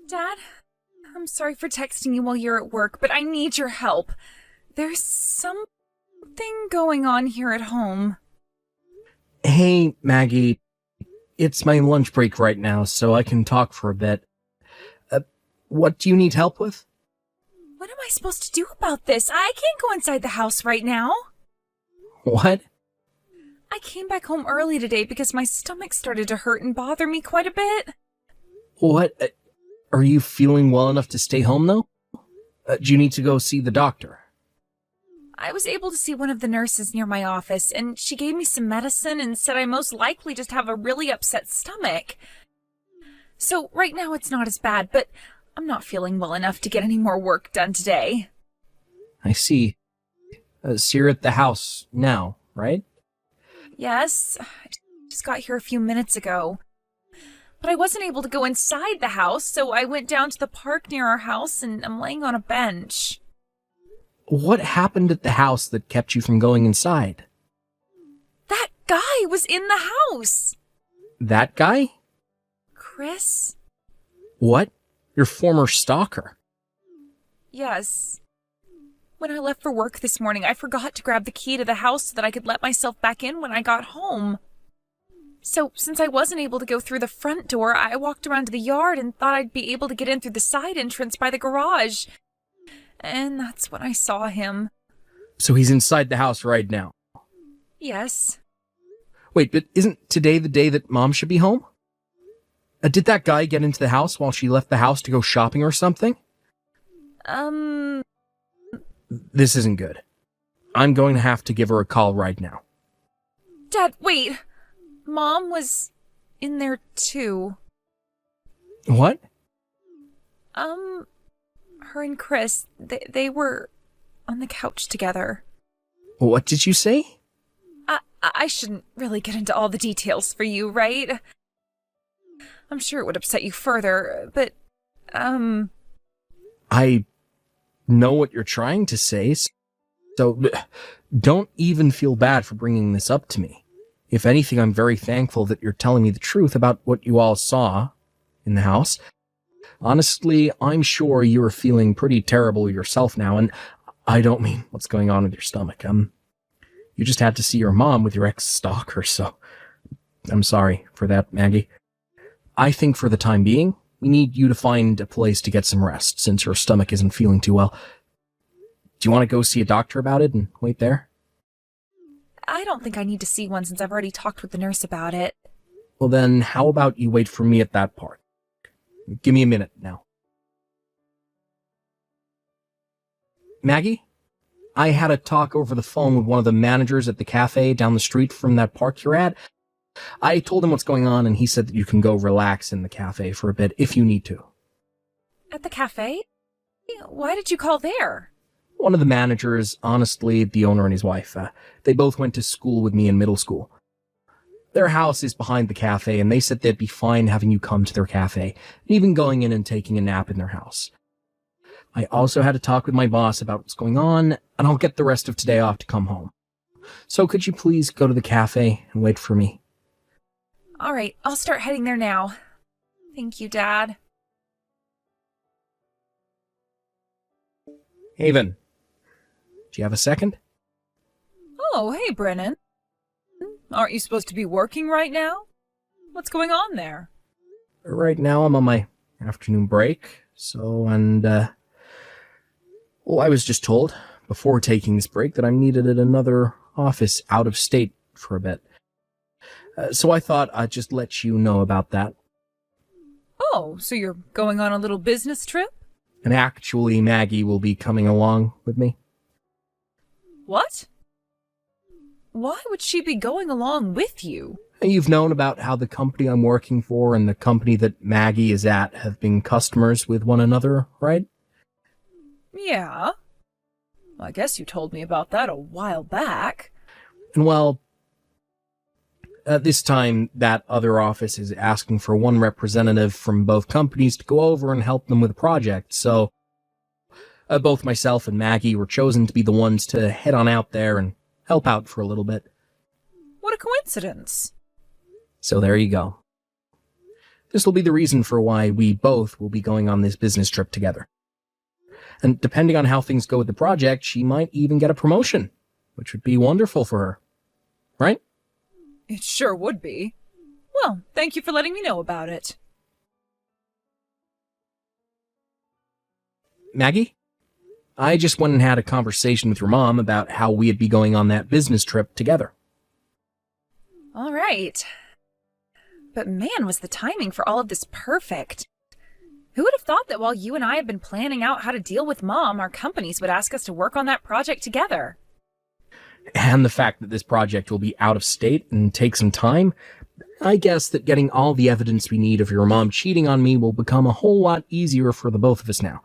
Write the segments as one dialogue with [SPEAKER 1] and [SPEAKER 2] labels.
[SPEAKER 1] Dad, I'm sorry for texting you while you're at work, but I need your help. There's something going on here at home.
[SPEAKER 2] Hey, Maggie. It's my lunch break right now, so I can talk for a bit. What do you need help with?
[SPEAKER 1] What am I supposed to do about this? I can't go inside the house right now.
[SPEAKER 2] What?
[SPEAKER 1] I came back home early today because my stomach started to hurt and bother me quite a bit.
[SPEAKER 2] What? Are you feeling well enough to stay home, though? Do you need to go see the doctor?
[SPEAKER 1] I was able to see one of the nurses near my office, and she gave me some medicine and said I most likely just have a really upset stomach. So right now it's not as bad, but I'm not feeling well enough to get any more work done today.
[SPEAKER 2] I see. So you're at the house now, right?
[SPEAKER 1] Yes, I just got here a few minutes ago. But I wasn't able to go inside the house, so I went down to the park near our house and I'm laying on a bench.
[SPEAKER 2] What happened at the house that kept you from going inside?
[SPEAKER 1] That guy was in the house!
[SPEAKER 2] That guy?
[SPEAKER 1] Chris?
[SPEAKER 2] What? Your former stalker?
[SPEAKER 1] Yes. When I left for work this morning, I forgot to grab the key to the house so that I could let myself back in when I got home. So, since I wasn't able to go through the front door, I walked around to the yard and thought I'd be able to get in through the side entrance by the garage. And that's when I saw him.
[SPEAKER 2] So he's inside the house right now?
[SPEAKER 1] Yes.
[SPEAKER 2] Wait, but isn't today the day that Mom should be home? Did that guy get into the house while she left the house to go shopping or something? This isn't good. I'm going to have to give her a call right now.
[SPEAKER 1] Dad, wait. Mom was in there too.
[SPEAKER 2] What?
[SPEAKER 1] Her and Chris, they were on the couch together.
[SPEAKER 2] What did you say?
[SPEAKER 1] I shouldn't really get into all the details for you, right? I'm sure it would upset you further, but,
[SPEAKER 2] I know what you're trying to say, so don't even feel bad for bringing this up to me. If anything, I'm very thankful that you're telling me the truth about what you all saw in the house. Honestly, I'm sure you're feeling pretty terrible yourself now, and I don't mean what's going on with your stomach. You just had to see your mom with your ex-stalker, so I'm sorry for that, Maggie. I think for the time being, we need you to find a place to get some rest, since your stomach isn't feeling too well. Do you want to go see a doctor about it and wait there?
[SPEAKER 1] I don't think I need to see one since I've already talked with the nurse about it.
[SPEAKER 2] Well then, how about you wait for me at that park? Give me a minute now. Maggie? I had a talk over the phone with one of the managers at the cafe down the street from that park you're at. I told him what's going on, and he said that you can go relax in the cafe for a bit if you need to.
[SPEAKER 1] At the cafe? Why did you call there?
[SPEAKER 2] One of the managers, honestly, the owner and his wife, they both went to school with me in middle school. Their house is behind the cafe, and they said they'd be fine having you come to their cafe, and even going in and taking a nap in their house. I also had a talk with my boss about what's going on, and I'll get the rest of today off to come home. So could you please go to the cafe and wait for me?
[SPEAKER 1] All right, I'll start heading there now. Thank you, Dad.
[SPEAKER 2] Haven, do you have a second?
[SPEAKER 1] Oh, hey, Brennan. Aren't you supposed to be working right now? What's going on there?
[SPEAKER 2] Right now I'm on my afternoon break, well, I was just told before taking this break that I'm needed at another office out of state for a bit. So I thought I'd just let you know about that.
[SPEAKER 1] Oh, so you're going on a little business trip?
[SPEAKER 2] And actually, Maggie will be coming along with me.
[SPEAKER 1] What? Why would she be going along with you?
[SPEAKER 2] You've known about how the company I'm working for and the company that Maggie is at have been customers with one another, right?
[SPEAKER 1] Yeah. I guess you told me about that a while back.
[SPEAKER 2] And well, this time that other office is asking for one representative from both companies to go over and help them with a project, so both myself and Maggie were chosen to be the ones to head on out there and help out for a little bit.
[SPEAKER 1] What a coincidence.
[SPEAKER 2] So there you go. This will be the reason for why we both will be going on this business trip together. And depending on how things go with the project, she might even get a promotion, which would be wonderful for her. Right?
[SPEAKER 1] It sure would be. Well, thank you for letting me know about it.
[SPEAKER 2] Maggie? I just went and had a conversation with your mom about how we'd be going on that business trip together.
[SPEAKER 1] All right. But man, was the timing for all of this perfect. Who would have thought that while you and I have been planning out how to deal with Mom, our companies would ask us to work on that project together?
[SPEAKER 2] And the fact that this project will be out of state and take some time, I guess that getting all the evidence we need of your mom cheating on me will become a whole lot easier for the both of us now.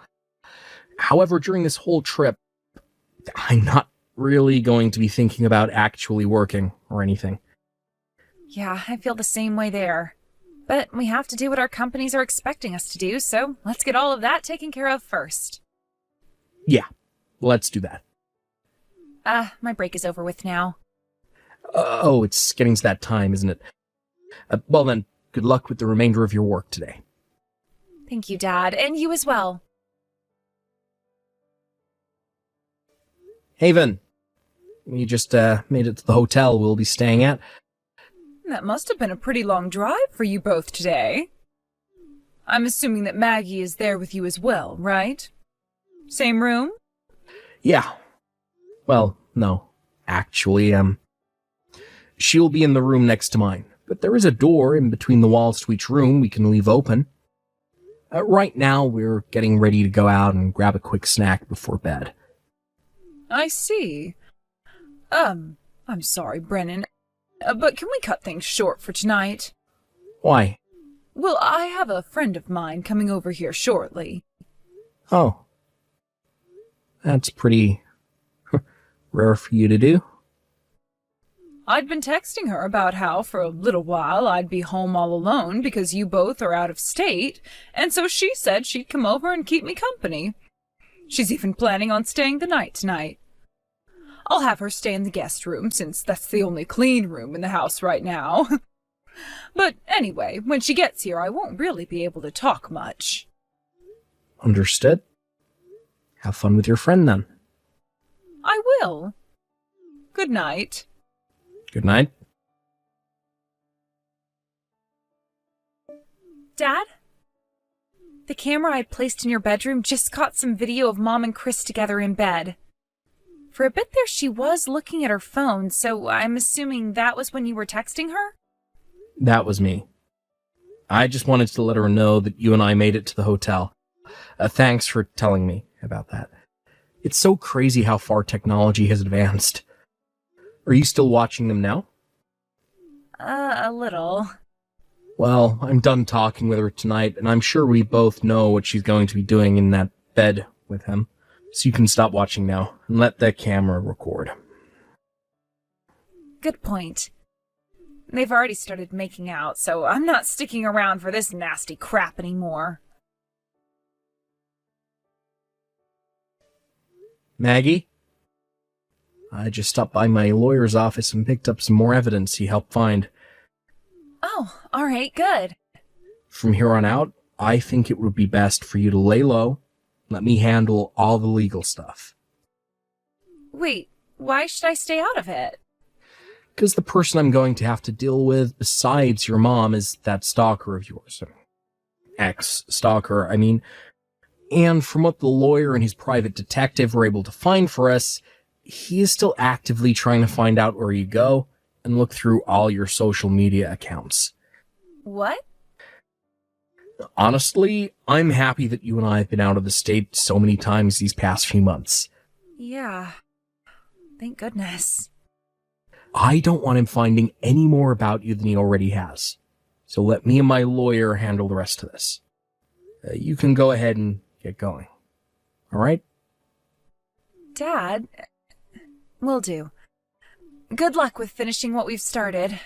[SPEAKER 2] However, during this whole trip, I'm not really going to be thinking about actually working or anything.
[SPEAKER 1] Yeah, I feel the same way there. But we have to do what our companies are expecting us to do, so let's get all of that taken care of first.
[SPEAKER 2] Yeah, let's do that.
[SPEAKER 1] My break is over with now.
[SPEAKER 2] It's getting to that time, isn't it? Well then, good luck with the remainder of your work today.
[SPEAKER 1] Thank you, Dad, and you as well.
[SPEAKER 2] Haven, we just made it to the hotel we'll be staying at.
[SPEAKER 1] That must have been a pretty long drive for you both today. I'm assuming that Maggie is there with you as well, right? Same room?
[SPEAKER 2] Yeah. Well, no. Actually, she'll be in the room next to mine, but there is a door in between the walls to each room we can leave open. Right now, we're getting ready to go out and grab a quick snack before bed.
[SPEAKER 1] I see. I'm sorry, Brennan, but can we cut things short for tonight?
[SPEAKER 2] Why?
[SPEAKER 1] Well, I have a friend of mine coming over here shortly.
[SPEAKER 2] Oh. That's pretty rare for you to do.
[SPEAKER 1] I'd been texting her about how for a little while I'd be home all alone because you both are out of state, and so she said she'd come over and keep me company. She's even planning on staying the night tonight. I'll have her stay in the guest room, since that's the only clean room in the house right now. But anyway, when she gets here, I won't really be able to talk much.
[SPEAKER 2] Understood. Have fun with your friend, then.
[SPEAKER 1] I will. Good night.
[SPEAKER 2] Good night.
[SPEAKER 1] Dad? The camera I'd placed in your bedroom just caught some video of Mom and Chris together in bed. For a bit there, she was looking at her phone, so I'm assuming that was when you were texting her?
[SPEAKER 2] That was me. I just wanted to let her know that you and I made it to the hotel. Thanks for telling me about that. It's so crazy how far technology has advanced. Are you still watching them now?
[SPEAKER 1] A little.
[SPEAKER 2] Well, I'm done talking with her tonight, and I'm sure we both know what she's going to be doing in that bed with him. So you can stop watching now, and let the camera record.
[SPEAKER 1] Good point. They've already started making out, so I'm not sticking around for this nasty crap anymore.
[SPEAKER 2] Maggie? I just stopped by my lawyer's office and picked up some more evidence he helped find.
[SPEAKER 1] Oh, alright, good.
[SPEAKER 2] From here on out, I think it would be best for you to lay low, let me handle all the legal stuff.
[SPEAKER 1] Wait, why should I stay out of it?
[SPEAKER 2] Because the person I'm going to have to deal with besides your mom is that stalker of yours. Ex-stalker, I mean. And from what the lawyer and his private detective were able to find for us, he is still actively trying to find out where you go and look through all your social media accounts.
[SPEAKER 1] What?
[SPEAKER 2] Honestly, I'm happy that you and I have been out of the state so many times these past few months.
[SPEAKER 1] Yeah. Thank goodness.
[SPEAKER 2] I don't want him finding any more about you than he already has. So let me and my lawyer handle the rest of this. You can go ahead and get going. All right?
[SPEAKER 1] Dad, will do. Good luck with finishing what we've started.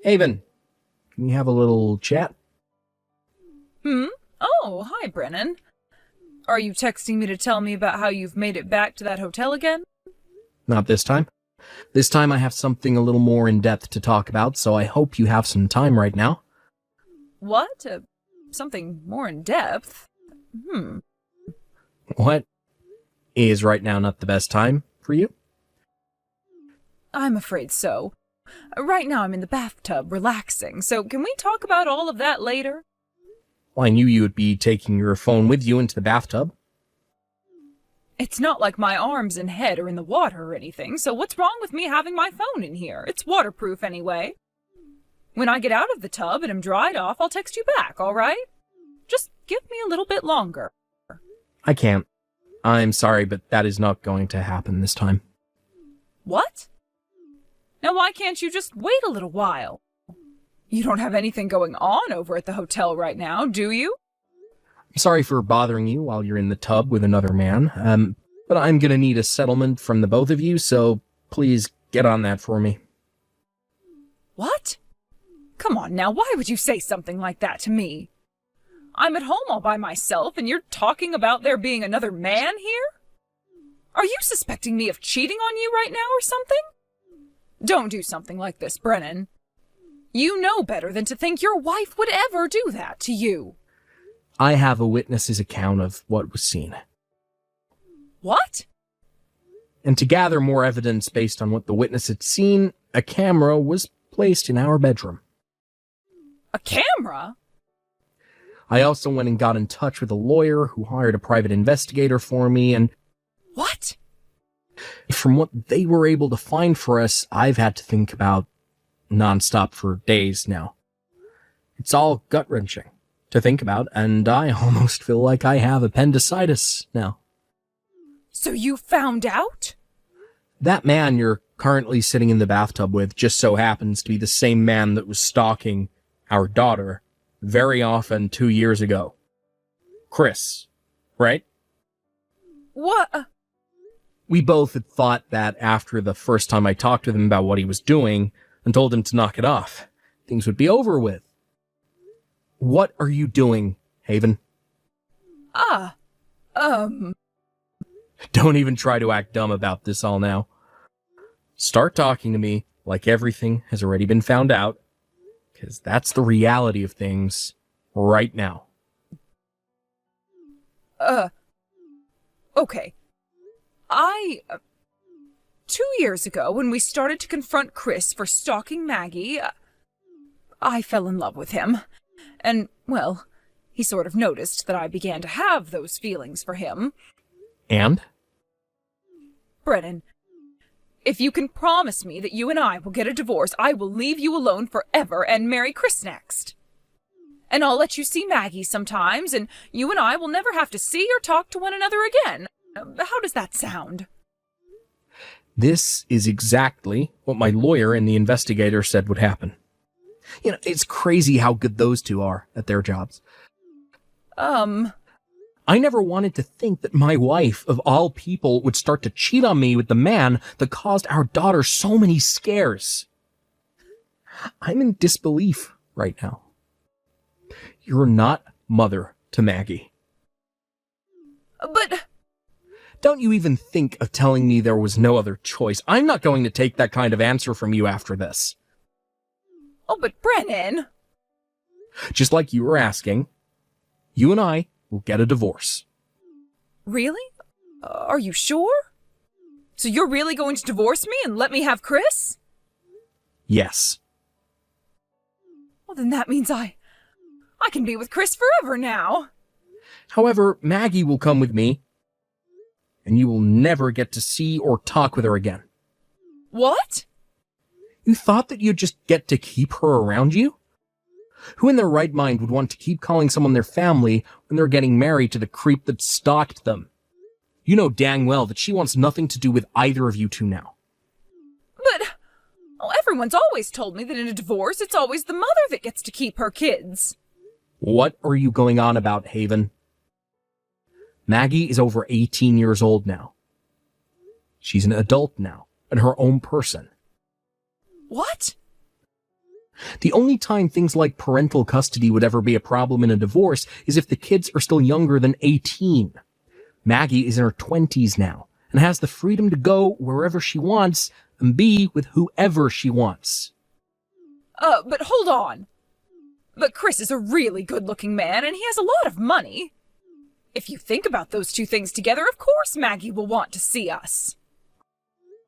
[SPEAKER 2] Haven, can we have a little chat?
[SPEAKER 1] Oh, hi, Brennan. Are you texting me to tell me about how you've made it back to that hotel again?
[SPEAKER 2] Not this time. This time I have something a little more in-depth to talk about, so I hope you have some time right now.
[SPEAKER 1] What? Something more in depth?
[SPEAKER 2] What? Is right now not the best time for you?
[SPEAKER 1] I'm afraid so. Right now I'm in the bathtub relaxing, so can we talk about all of that later?
[SPEAKER 2] Well, I knew you would be taking your phone with you into the bathtub.
[SPEAKER 1] It's not like my arms and head are in the water or anything, so what's wrong with me having my phone in here? It's waterproof anyway. When I get out of the tub and am dried off, I'll text you back, all right? Just give me a little bit longer.
[SPEAKER 2] I can't. I'm sorry, but that is not going to happen this time.
[SPEAKER 1] What? Now why can't you just wait a little while? You don't have anything going on over at the hotel right now, do you?
[SPEAKER 2] I'm sorry for bothering you while you're in the tub with another man, but I'm gonna need a settlement from the both of you, so please get on that for me.
[SPEAKER 1] What? Come on now, why would you say something like that to me? I'm at home all by myself and you're talking about there being another man here? Are you suspecting me of cheating on you right now or something? Don't do something like this, Brennan. You know better than to think your wife would ever do that to you.
[SPEAKER 2] I have a witness's account of what was seen.
[SPEAKER 1] What?
[SPEAKER 2] And to gather more evidence based on what the witness had seen, a camera was placed in our bedroom.
[SPEAKER 1] A camera?
[SPEAKER 2] I also went and got in touch with a lawyer who hired a private investigator for me, and
[SPEAKER 1] What?
[SPEAKER 2] from what they were able to find for us, I've had to think about nonstop for days now. It's all gut-wrenching to think about, and I almost feel like I have appendicitis now.
[SPEAKER 1] So you found out?
[SPEAKER 2] That man you're currently sitting in the bathtub with just so happens to be the same man that was stalking our daughter very often 2 years ago. Chris, right?
[SPEAKER 1] What?
[SPEAKER 2] We both had thought that after the first time I talked with him about what he was doing and told him to knock it off, things would be over with. What are you doing, Haven? Don't even try to act dumb about this all now. Start talking to me like everything has already been found out, because that's the reality of things right now.
[SPEAKER 1] Okay. 2 years ago, when we started to confront Chris for stalking Maggie, I fell in love with him. And, well, he sort of noticed that I began to have those feelings for him.
[SPEAKER 2] And?
[SPEAKER 1] Brennan, if you can promise me that you and I will get a divorce, I will leave you alone forever and marry Chris next. And I'll let you see Maggie sometimes, and you and I will never have to see or talk to one another again. How does that sound?
[SPEAKER 2] This is exactly what my lawyer and the investigator said would happen. You know, it's crazy how good those two are at their jobs. I never wanted to think that my wife, of all people, would start to cheat on me with the man that caused our daughter so many scares. I'm in disbelief right now. You're not mother to Maggie.
[SPEAKER 1] But...
[SPEAKER 2] Don't you even think of telling me there was no other choice. I'm not going to take that kind of answer from you after this.
[SPEAKER 1] Oh, but Brennan...
[SPEAKER 2] Just like you were asking, you and I will get a divorce.
[SPEAKER 1] Really? Are you sure? So you're really going to divorce me and let me have Chris?
[SPEAKER 2] Yes.
[SPEAKER 1] Well, then that means I can be with Chris forever now.
[SPEAKER 2] However, Maggie will come with me, and you will never get to see or talk with her again.
[SPEAKER 1] What?
[SPEAKER 2] You thought that you'd just get to keep her around you? Who in their right mind would want to keep calling someone their family when they're getting married to the creep that stalked them? You know dang well that she wants nothing to do with either of you two now.
[SPEAKER 1] But, everyone's always told me that in a divorce, it's always the mother that gets to keep her kids.
[SPEAKER 2] What are you going on about, Haven? Maggie is over 18 years old now. She's an adult now, and her own person.
[SPEAKER 1] What?
[SPEAKER 2] The only time things like parental custody would ever be a problem in a divorce is if the kids are still younger than 18. Maggie is in her 20s now, and has the freedom to go wherever she wants and be with whoever she wants.
[SPEAKER 1] But hold on. But Chris is a really good-looking man, and he has a lot of money. If you think about those two things together, of course Maggie will want to see us.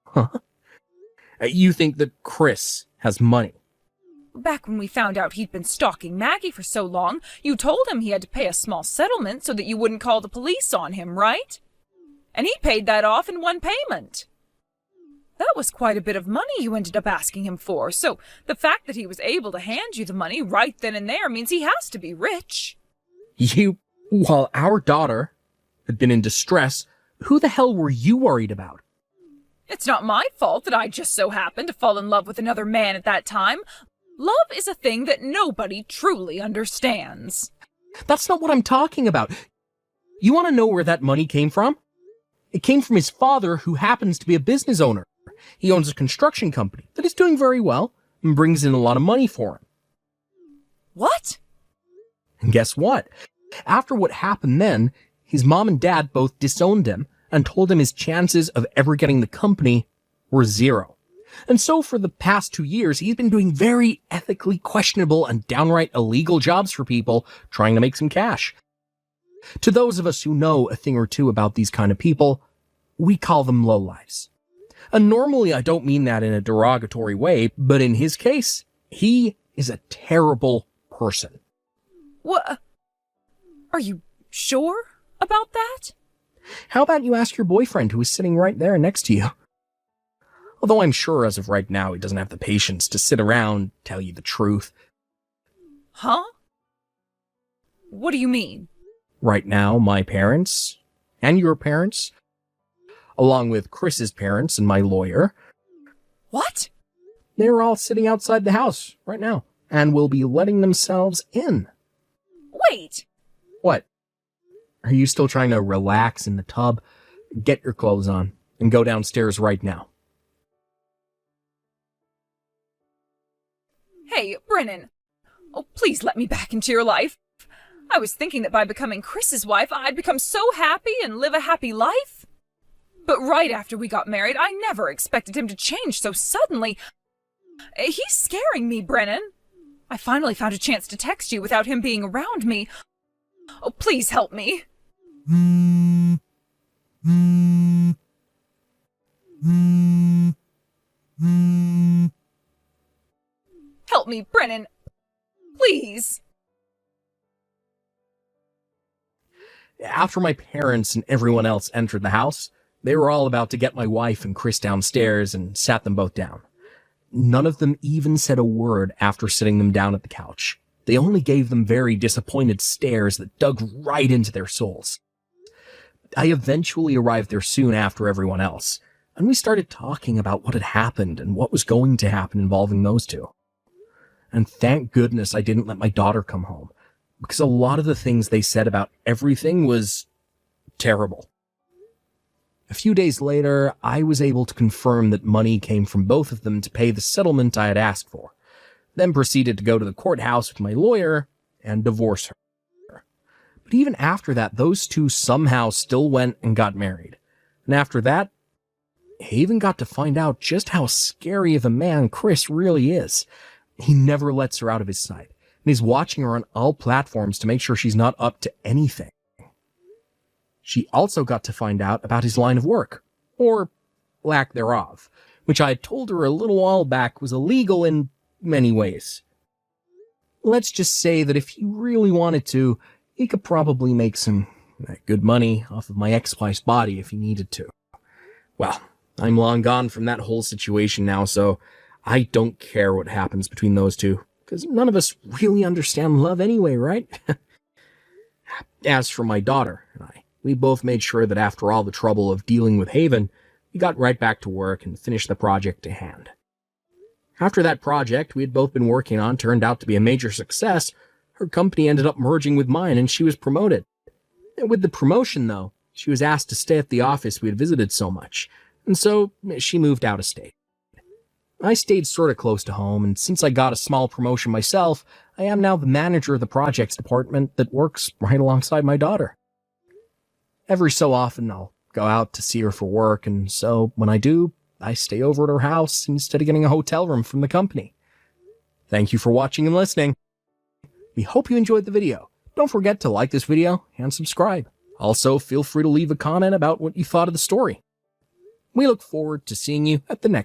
[SPEAKER 2] Huh? You think that Chris has money?
[SPEAKER 1] Back when we found out he'd been stalking Maggie for so long, you told him he had to pay a small settlement so that you wouldn't call the police on him, right? And he paid that off in one payment. That was quite a bit of money you ended up asking him for, so the fact that he was able to hand you the money right then and there means he has to be rich.
[SPEAKER 2] While our daughter had been in distress, who the hell were you worried about?
[SPEAKER 1] It's not my fault that I just so happened to fall in love with another man at that time. Love is a thing that nobody truly understands.
[SPEAKER 2] That's not what I'm talking about. You want to know where that money came from? It came from his father, who happens to be a business owner. He owns a construction company that is doing very well and brings in a lot of money for him.
[SPEAKER 1] What?
[SPEAKER 2] And guess what? After what happened then, his mom and dad both disowned him and told him his chances of ever getting the company were zero. And so for the past 2 years, he's been doing very ethically questionable and downright illegal jobs for people trying to make some cash. To those of us who know a thing or two about these kind of people, we call them lowlives. And normally I don't mean that in a derogatory way, but in his case, he is a terrible person.
[SPEAKER 1] What? Are you sure about that?
[SPEAKER 2] How about you ask your boyfriend, who is sitting right there next to you? Although I'm sure as of right now he doesn't have the patience to sit around and tell you the truth.
[SPEAKER 1] Huh? What do you mean?
[SPEAKER 2] Right now, my parents, and your parents, along with Chris's parents and my lawyer.
[SPEAKER 1] What?
[SPEAKER 2] They're all sitting outside the house right now, and will be letting themselves in.
[SPEAKER 1] Wait!
[SPEAKER 2] What? Are you still trying to relax in the tub? Get your clothes on, and go downstairs right now.
[SPEAKER 1] Hey, Brennan. Oh, please let me back into your life. I was thinking that by becoming Chris's wife, I'd become so happy and live a happy life. But right after we got married, I never expected him to change so suddenly. He's scaring me, Brennan. I finally found a chance to text you without him being around me. Oh, please help me. Help me, Brennan. Please.
[SPEAKER 2] After my parents and everyone else entered the house, they were all about to get my wife and Chris downstairs and sat them both down. None of them even said a word after sitting them down at the couch. They only gave them very disappointed stares that dug right into their souls. I eventually arrived there soon after everyone else, and we started talking about what had happened and what was going to happen involving those two. And thank goodness I didn't let my daughter come home, because a lot of the things they said about everything was terrible. A few days later, I was able to confirm that money came from both of them to pay the settlement I had asked for, then proceeded to go to the courthouse with my lawyer and divorce her. But even after that, those two somehow still went and got married. And after that, I even got to find out just how scary of a man Chris really is. He never lets her out of his sight, and he's watching her on all platforms to make sure she's not up to anything. She also got to find out about his line of work, or lack thereof, which I had told her a little while back was illegal in many ways. Let's just say that if he really wanted to, he could probably make some good money off of my ex-wife's body if he needed to. Well, I'm long gone from that whole situation now, so I don't care what happens between those two, because none of us really understand love anyway, right? As for my daughter and I, we both made sure that after all the trouble of dealing with Haven, we got right back to work and finished the project at hand. After that project we had both been working on turned out to be a major success, her company ended up merging with mine and she was promoted. And with the promotion, though, she was asked to stay at the office we had visited so much, and so she moved out of state. I stayed sort of close to home, and since I got a small promotion myself, I am now the manager of the projects department that works right alongside my daughter. Every so often, I'll go out to see her for work, and so when I do, I stay over at her house instead of getting a hotel room from the company. Thank you for watching and listening. We hope you enjoyed the video. Don't forget to like this video and subscribe. Also, feel free to leave a comment about what you thought of the story. We look forward to seeing you at the next